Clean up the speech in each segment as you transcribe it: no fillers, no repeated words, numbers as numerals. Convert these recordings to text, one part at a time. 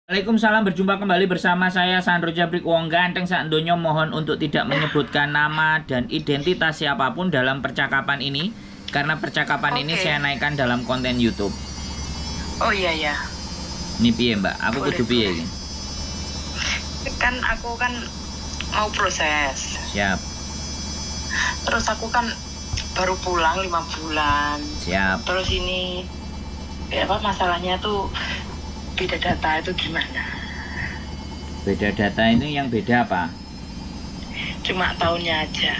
Waalaikumsalam, berjumpa kembali bersama saya Sandro Jabrik Wong Ganteng sak donya. Mohon untuk tidak menyebutkan nama dan identitas siapapun dalam percakapan ini, karena percakapan ini saya naikkan dalam konten YouTube. Oh iya. Ini piye Mbak? Aku kudu piye iki? Kan aku kan mau proses. Siap. Terus aku kan baru pulang 5 bulan. Siap. Terus ini masalahnya tuh beda data itu gimana? Beda data ini yang beda apa? Cuma tahunnya aja.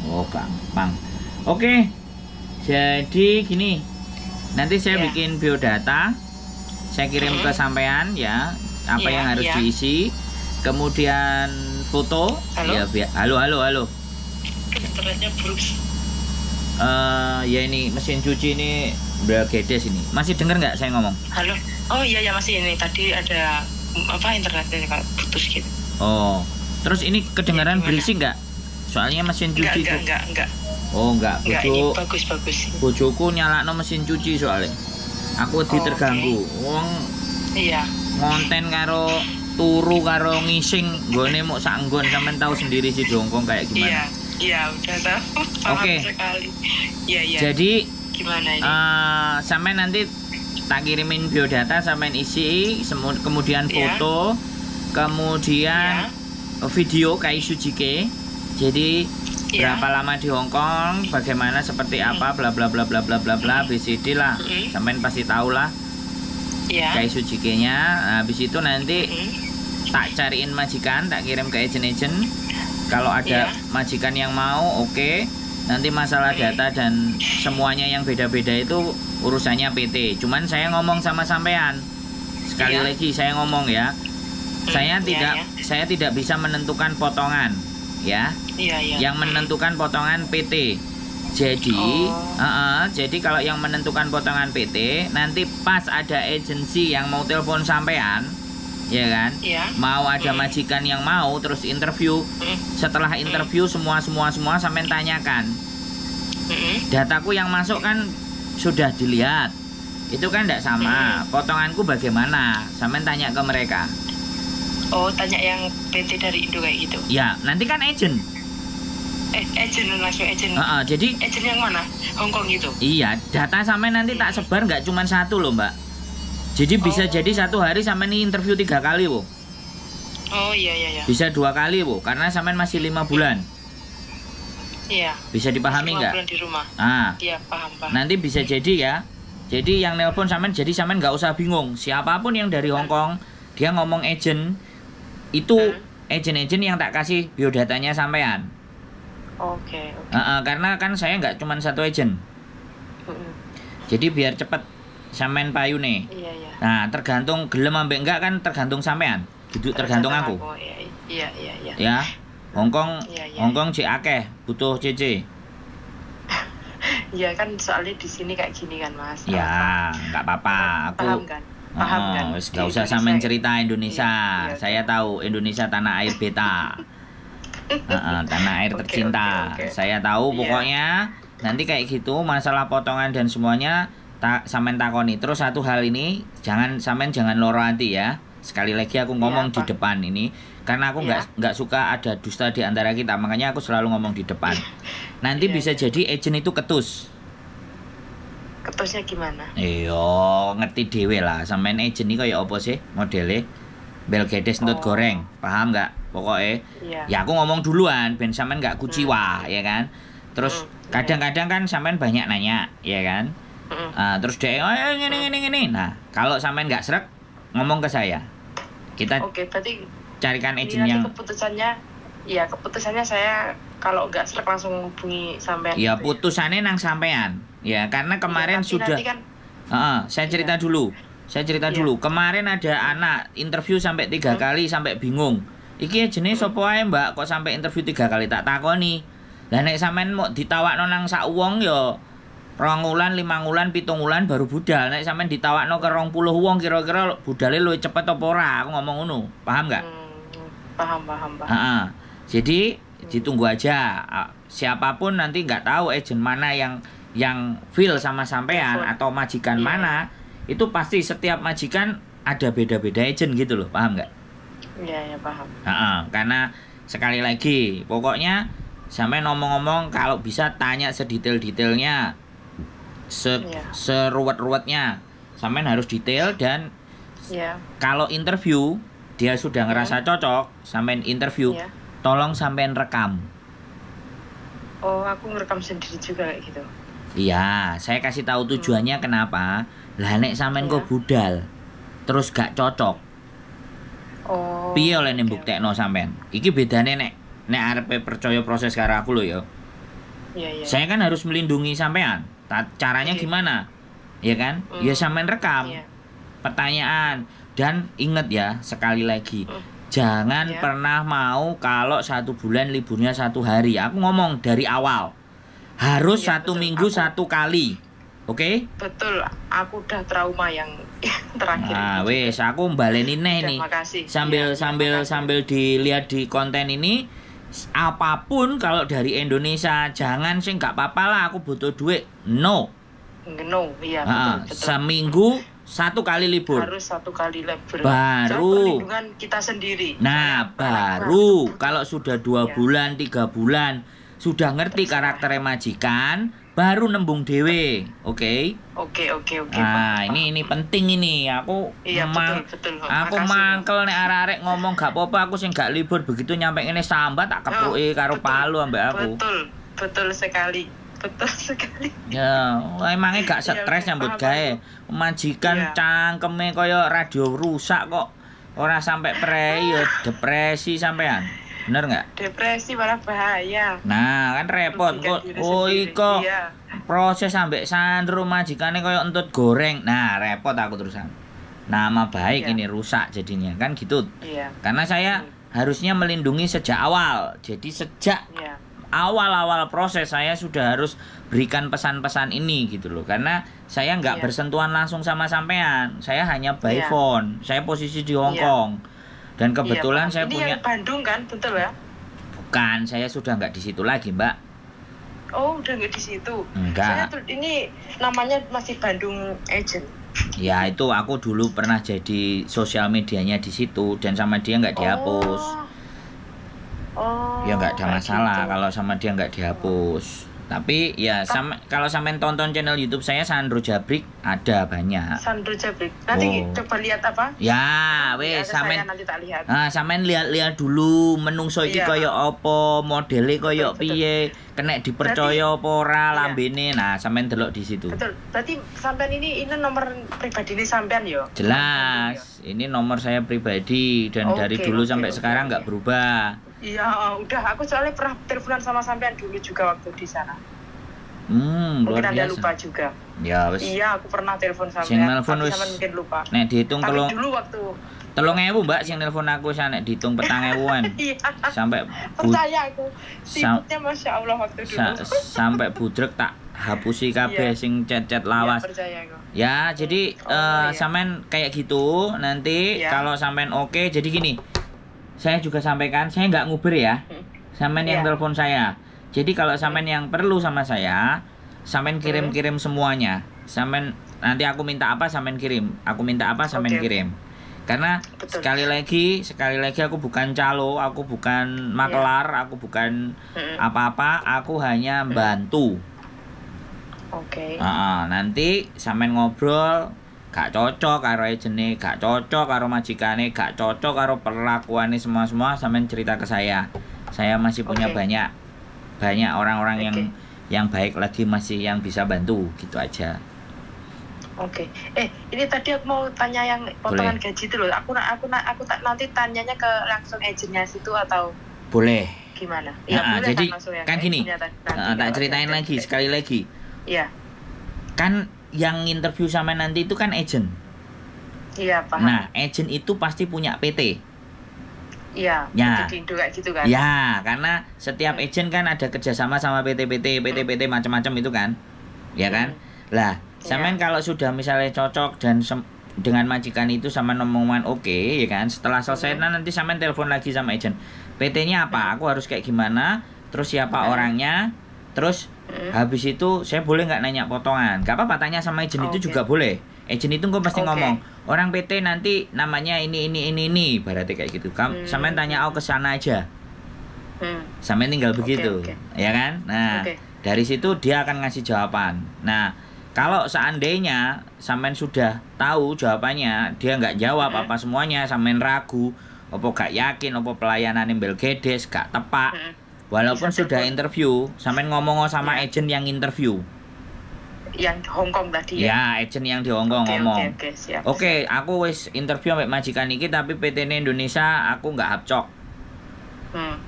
Oh gampang. Oke. Jadi gini, nanti saya bikin biodata, saya kirim ke sampean ya, apa yang harus diisi, kemudian foto. Halo? Ya, halo. Internetnya buruk. Ya ini mesin cuci ini Belgedes ini. Masih denger nggak saya ngomong? Halo. Oh iya masih ini. Tadi ada internetnya kayak putus gitu. Oh, terus ini kedengaran berisik nggak? Soalnya mesin cuci itu. Enggak. Oh enggak, ini bagus. Bojoku nyalakno mesin cuci soalnya. Aku terganggu. Wong iya. Ngonten karo turu karo ngising nggone mok sak nggon, sampean tahu sendiri sih jongkong kayak gimana. Iya, udah tahu. Oke. Iya. Jadi gimana ini? Sampean nanti tak kirimin biodata, sampean isi, kemudian foto, kemudian video kayak Sujike. Jadi berapa lama di Hong Kong, bagaimana, seperti apa, bla bla bla bla bla bla bla, BCD lah, sampean pasti tahu lah. Kayak Sujike-nya. Habis itu nanti tak cariin majikan, tak kirim ke agent. Kalau ada majikan yang mau, oke. Nanti masalah data dan semuanya yang beda-beda itu urusannya PT. Cuman saya ngomong sama sampean. Sekali lagi saya ngomong ya. Saya tidak bisa menentukan potongan, ya. Yang menentukan potongan PT. Jadi, jadi kalau yang menentukan potongan PT, nanti pas ada agensi yang mau telepon sampean, ya kan? Mau ada majikan yang mau terus interview. Setelah interview semua sampean tanyakan. Dataku yang masuk kan sudah dilihat. Itu kan tidak sama. Potonganku bagaimana? Sampean tanya ke mereka. Oh, tanya yang PT dari Indo kayak gitu. Ya, nanti kan agent. Langsung agent. Jadi agent yang mana? Hong Kong gitu. Iya, data sampean nanti tak sebar, nggak cuma satu loh, Mbak. Jadi bisa jadi satu hari sampean ini interview 3 kali, Bu. Oh iya. Bisa 2 kali, Bu, karena sampean masih 5 bulan. Iya. Bisa dipahami nggak? 5 bulan di rumah. Iya, paham. Nanti bisa jadi ya. Jadi yang nelpon sampean, jadi sampean nggak usah bingung. Siapapun yang dari Hong Kong, dia ngomong agent, itu agent-agent yang tak kasih biodatanya sampean. Oke. Karena kan saya nggak cuma satu agent. Jadi biar cepet sampean payu nih. Iya. Nah, tergantung gelem ambek enggak kan tergantung sampean. Duduk tergantung aku. Iya. Ya. Hong Kong cek akeh butuh CC. Iya kan, soalnya di sini kayak gini kan, Mas. Ya, enggak apa-apa. Aku paham kan. Enggak usah sampean cerita Indonesia. Saya tahu Indonesia tanah air beta. Tanah air tercinta. Saya tahu pokoknya nanti kayak gitu masalah potongan dan semuanya sampean takoni. Terus satu hal ini jangan loro hati ya. Sekali lagi aku ngomong di depan ini karena aku nggak suka ada dusta di antara kita, makanya aku selalu ngomong di depan. Nanti bisa jadi agent itu ketus. Ketusnya gimana? Ngerti dewe lah. Sampean agent ini kayak apa sih modelnya? Belgedes entut goreng, paham nggak? Pokoknya ya aku ngomong duluan ben sampean nggak kuciwa, ya kan? Terus kadang-kadang kan sampean banyak nanya, ya kan? Terus dia gini. Nah, kalau sampean nggak srek, ngomong ke saya. Kita berarti carikan agent yang keputusannya saya kalau nggak srek langsung hubungi sampean. Ya putusannya nang sampean. Ya karena kemarin sudah kan, saya cerita dulu. Kemarin ada anak interview sampai 3 kali sampai bingung. Iki jenis sapa ae, Mbak, kok sampai interview 3 kali, tak takoni. Lah nek sampean mau ditawakno nang sak wong ya 2 wulan, 5 wulan, 7 wulan baru budal. Nek sampean ditawakno ke 20 wong kira-kira budale luwih cepet apa ora? Aku ngomong ngono. Paham enggak? Paham. Jadi ditunggu aja. Siapapun nanti nggak tahu agent mana yang feel sama sampean atau majikan mana. Itu pasti setiap majikan ada beda-beda agent gitu loh, paham nggak? Iya, ya paham. Karena sekali lagi, pokoknya sampai ngomong-ngomong kalau bisa tanya sedetail-detailnya, seruwet-ruwetnya, sampai harus detail. Dan kalau interview dia sudah ngerasa cocok, sampai interview, tolong sampai rekam. Oh, aku ngerekam sendiri juga kayak gitu. Iya, saya kasih tahu tujuannya kenapa. Lah nek sampean kok budal, terus gak cocok. Oh. Piye oleh mbuktekno sampean? Iki bedane nek arepe percaya proses karo aku lho ya. Iya. Saya kan harus melindungi sampean. Caranya gimana? Ya kan? Ya sampean rekam. Pertanyaan. Dan ingat ya, sekali lagi, jangan pernah mau kalau 1 bulan liburnya 1 hari. Aku ngomong dari awal, harus 1 minggu 1 kali. Oke? Betul, aku udah trauma yang terakhir. Nah, wes aku baleni neh nih. Sambil dilihat di konten ini, apapun kalau dari Indonesia, jangan sih nggak apa-apa lah, aku butuh duit. No, iya betul. Seminggu 1 kali libur. Harus 1 kali libur. Baru perlindungan kita sendiri. Nah, baru kalau sudah 2 bulan, 3 bulan, sudah ngerti karakternya majikan, baru nembung dewe. Oke. Nah, ini penting ini. Aku betul. Aku mangkel nek arek-arek ngomong gak apa-apa, aku sing gak libur, begitu nyampe ngene sambat tak kepruki karo palu ambek aku. Betul sekali. Ya, emangnya gak stres nyambut gawe. Majikan cangkeme kaya radio rusak kok. Ora sampai prei ya depresi sampean. Bener nggak? Depresi malah bahaya. Nah, kan repot kok. Oh, iko. Proses ambek sandro majikane kaya entut goreng. Nah, repot aku terusan. Nama baik ini rusak jadinya. Kan gitu. Karena saya harusnya melindungi sejak awal. Jadi sejak awal-awal proses saya sudah harus berikan pesan-pesan ini gitu loh. Karena saya nggak bersentuhan langsung sama sampean. Saya hanya by phone. Saya posisi di Hong Kong. Dan kebetulan saya punya. Ini yang Bandung kan, betul ya? Bukan, saya sudah nggak di situ lagi, Mbak. Oh, udah nggak di situ. Enggak. Ini namanya masih Bandung Agent. Ya, itu aku dulu pernah jadi sosial medianya di situ dan sama dia nggak dihapus. Ya nggak ada masalah kalau sama dia nggak dihapus. Tapi ya kalau sampean tonton channel YouTube saya Sandro Jabrik ada banyak. Sandro Jabrik. Nanti coba lihat apa? Ya, wes sampean nanti tak lihat. Sampean lihat dulu menungso iki kaya apa, modele kaya piye, kena dipercaya apa ora lambene. Nah, sampean delok di situ. Betul. Berarti sampean ini nomor pribadi ini sampean yo. Jelas. Ini nomor saya pribadi dan dari dulu sampai sekarang nggak berubah. Iya, udah. Aku soalnya pernah teleponan sama sampean dulu juga waktu di sana. Luar biasa. Mungkin Anda lupa juga. Ya, wes. Iya, aku pernah telepon sampean. Sing nelpon wis. Sampean mungkin lupa. Nek dihitung tapi dulu waktu 3.000, Mbak, sing nelpon aku nek dihitung 4.000-an. Iya. Sampai percaya aku. Sibuknya Masya Allah waktu dulu. Sampai budrek tak hapusi kabeh sing chat-chat lawas. Percaya aku. Ya, jadi sampean kayak gitu nanti kalau sampean oke, jadi gini. Saya juga sampaikan, saya nggak nguber ya. Sampean yang telepon saya. Jadi kalau sampean yang perlu sama saya, sampean kirim-kirim semuanya. Sampean nanti aku minta apa sampean kirim. Aku minta apa sampean kirim. Karena sekali lagi aku bukan calo, aku bukan makelar, aku bukan apa-apa, aku hanya bantu. Nanti sampean ngobrol gak cocok karo agene, gak cocok karo majikane, gak cocok karo perlakuane semua sampean cerita ke saya. Saya masih punya banyak orang-orang yang baik lagi masih yang bisa bantu gitu aja. Ini tadi aku mau tanya yang potongan gaji itu loh. Aku nanti tanyanya ke langsung agennya situ atau boleh. Gimana? Boleh jadi kan gini. Tak ceritain lagi sekali lagi. Iya. Kan yang interview sama nanti itu kan agent. Iya, paham. Nah, agent itu pasti punya PT. Iya, PT kayak gitu kan. Ya, karena setiap agent kan ada kerjasama sama PT macam-macam itu kan. Ya kan? Lah, sampean kalau sudah misalnya cocok dan dengan majikan itu sama omongan ya kan. Setelah selesai nanti sampean telepon lagi sama agent. PT-nya apa? Aku harus kayak gimana? Terus siapa orangnya? Terus habis itu saya boleh nggak nanya potongan? Gak apa-apa, tanya sama agent itu juga boleh. Agent itu kok pasti Oke. ngomong, orang PT nanti namanya ini, berarti kayak gitu. Sampean tanya aku ke sana aja. Sampean tinggal begitu, oke. ya kan? Nah, Oke. dari situ dia akan ngasih jawaban. Nah, kalau seandainya sampean sudah tahu jawabannya, dia nggak jawab apa semuanya, sampean ragu, opo gak yakin, opo pelayanan embel gedes, gak tepak. Walaupun Bisa sudah telepon. interview, sampean ngomong sama Ya. agent yang interview. Yang Hongkong tadi ya. Ya, agent yang di Hongkong ngomong. Oke, siap. Oke, aku wis interview sampai majikan iki tapi PT-ne Indonesia aku nggak hapcok.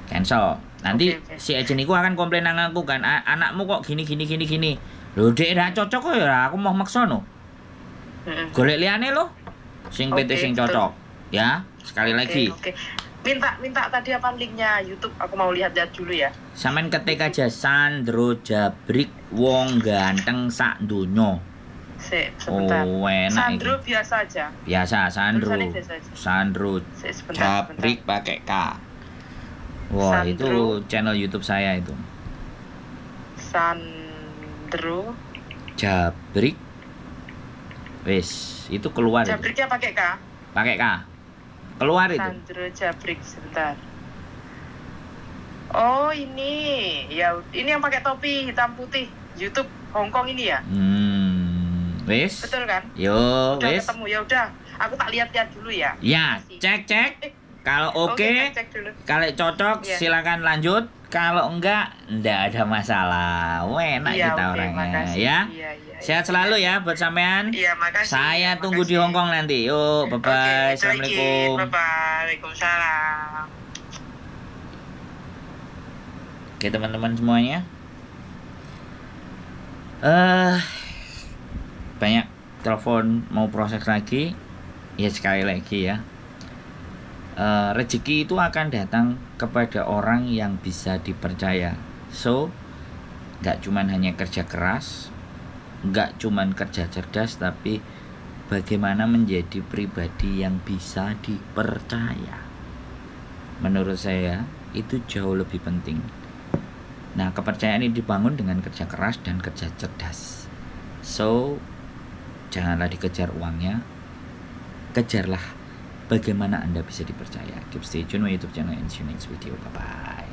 Cancel. Nanti Oke. si agent iku akan komplain nang aku kan, anakmu kok gini. Lho, dek ra cocok kok ya, aku mau maksa no. Golek liyane lo. Sing PT Oke, sing betul. cocok. Ya, sekali lagi. Oke. Minta tadi apa linknya YouTube? Aku mau lihat dulu ya. Sampeyan ketik aja Sandro Jabrik wong ganteng sak donya. Sebentar. Oh, enak Sandro iki. biasa aja. Biasa Sandro. Tulisannya biasa aja. Sandro Sebentar. Jabrik pakai K. Wah, Sandro. itu channel YouTube saya itu. Sandro. Jabrik. Wis, itu keluar itu. Jabriknya pakai K. Pakai K. Keluar itu. Sandro Jabrik sebentar. Oh, ini. Ya, ini yang pakai topi hitam putih. YouTube Hongkong ini ya. Wis. Betul kan? Yo, Udah wis. ketemu ya udah. Aku tak lihat-lihat dulu ya. Ya, Makasih. cek. Kalau oke, cek dulu. kalau cocok Iya. silakan lanjut. Kalau enggak ada masalah. Enak Iya, kita oke, orangnya, makasih. ya. Iya. Sehat selalu ya buat sampean. Iya, makasih. Saya tunggu di makasih. Hongkong nanti. Yuk, bye bye. Oke, Assalamualaikum. Bye-bye. Waalaikumsalam. Oke teman-teman semuanya. Banyak telepon mau proses lagi. Ya sekali lagi ya. Rezeki itu akan datang kepada orang yang bisa dipercaya. So, gak cuman hanya kerja keras, gak cuman kerja cerdas, tapi bagaimana menjadi pribadi yang bisa dipercaya. Menurut saya itu jauh lebih penting. Nah, kepercayaan ini dibangun dengan kerja keras dan kerja cerdas. So, janganlah dikejar uangnya, kejarlah bagaimana Anda bisa dipercaya. Keep stay tune my YouTube channel and see you next video. Bye bye.